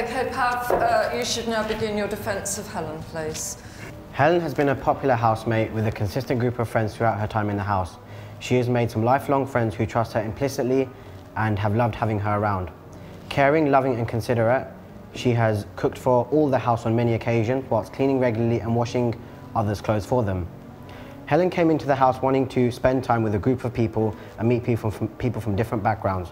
Okay, Pav, you should now begin your defence of Helen, please. Helen has been a popular housemate with a consistent group of friends throughout her time in the house. She has made some lifelong friends who trust her implicitly and have loved having her around. Caring, loving and considerate, she has cooked for all the house on many occasions whilst cleaning regularly and washing others' clothes for them. Helen came into the house wanting to spend time with a group of people and meet people from different backgrounds.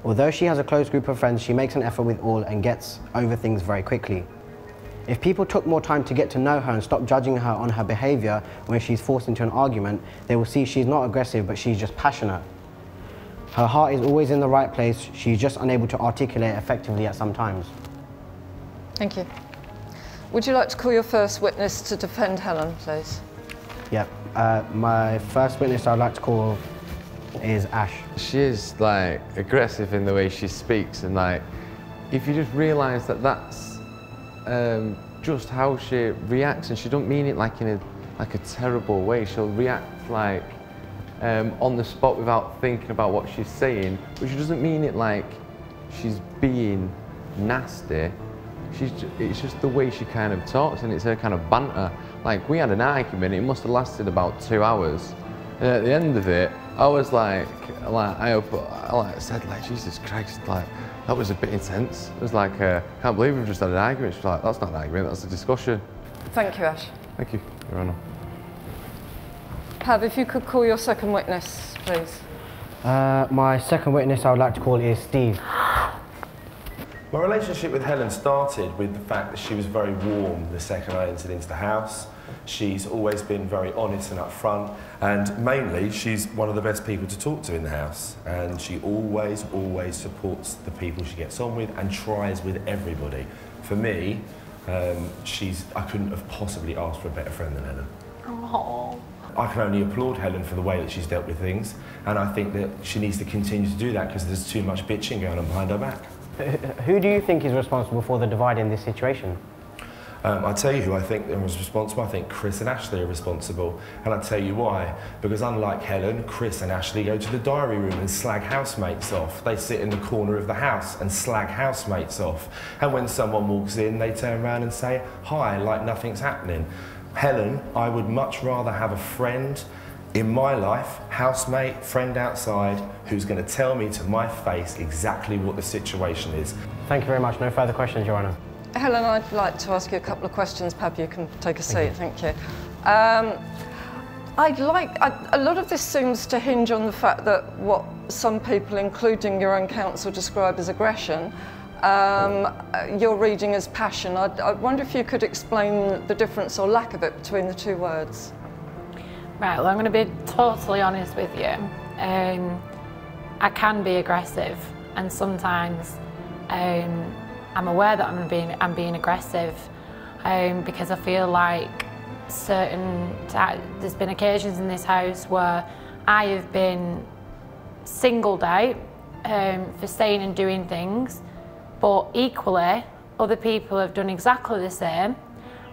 Although she has a close group of friends, she makes an effort with all and gets over things very quickly. If people took more time to get to know her and stop judging her on her behaviour when she's forced into an argument, they will see she's not aggressive, but she's just passionate. Her heart is always in the right place, she's just unable to articulate effectively at some times. Thank you. Would you like to call your first witness to defend Helen, please? Yep. My first witness I'd like to call is Ash. She is like aggressive in the way she speaks, and like if you just realise that that's just how she reacts, and she don't mean it like in a terrible way. She'll react like on the spot without thinking about what she's saying, but she doesn't mean it like she's being nasty. It's just the way she kind of talks, and it's her kind of banter. Like, we had an argument, it must have lasted about 2 hours. And at the end of it, I was I said, Jesus Christ, like, that was a bit intense. It was like, can't believe we've just had an argument. She's like, that's not an argument, that's a discussion. Thank you, Ash. Thank you, Your Honour. Pav, if you could call your second witness, please. My second witness I would like to call is Steve. My relationship with Helen started with the fact that she was very warm the second I entered into the house. She's always been very honest and upfront, and mainly she's one of the best people to talk to in the house, and she always supports the people she gets on with and tries with everybody. For me, I couldn't have possibly asked for a better friend than Helen. Oh. I can only applaud Helen for the way that she's dealt with things, and I think that she needs to continue to do that because there's too much bitching going on behind her back. Who do you think is responsible for the divide in this situation? I'll tell you who I think is responsible. I think Chris and Ashley are responsible, and I'll tell you why. Because unlike Helen, Chris and Ashley go to the diary room and slag housemates off. They sit in the corner of the house and slag housemates off. And when someone walks in, they turn around and say, hi, like nothing's happening. Helen, I would much rather have a friend in my life, housemate, friend outside, who's going to tell me to my face exactly what the situation is. Thank you very much. No further questions, Your Honour. Helen, I'd like to ask you a couple of questions. Pav, you can take a seat. Thank you. A lot of this seems to hinge on the fact that what some people, including your own counsel, describe as aggression, you're reading as passion. I wonder if you could explain the difference or lack of it between the two words. Right, well, I'm going to be totally honest with you. I can be aggressive, and sometimes I'm aware that I'm being aggressive because I feel like there's been occasions in this house where I have been singled out for saying and doing things, but equally other people have done exactly the same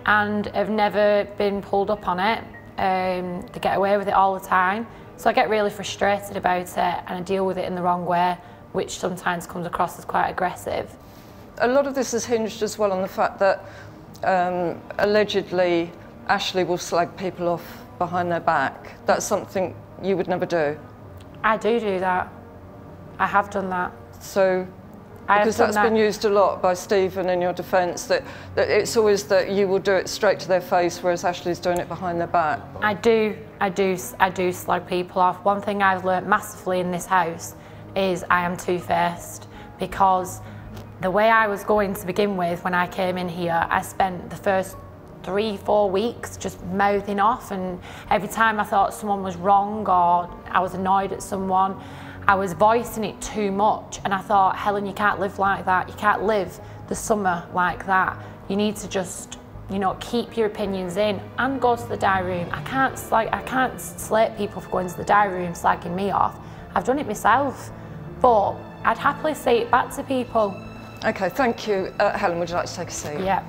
and have never been pulled up on it. They get away with it all the time, so I get really frustrated about it and I deal with it in the wrong way, which sometimes comes across as quite aggressive. A lot of this is hinged as well on the fact that allegedly Ashley will slag people off behind their back. That's something you would never do. I do that. I have done that. So, because that's been used a lot by Stephen in your defence, that it's always that you will do it straight to their face, whereas Ashley's doing it behind their back. I do slag people off. One thing I've learnt massively in this house is I am two-faced, because the way I was going to begin with when I came in here, I spent the first 3-4 weeks just mouthing off, and every time I thought someone was wrong or I was annoyed at someone, I was voicing it too much, and I thought, Helen, you can't live like that. You can't live the summer like that. You need to just, you know, keep your opinions in and go to the diary room. I can't slate people for going to the diary room slagging me off. I've done it myself, but I'd happily say it back to people. Okay, thank you. Helen, would you like to take a seat? Yeah.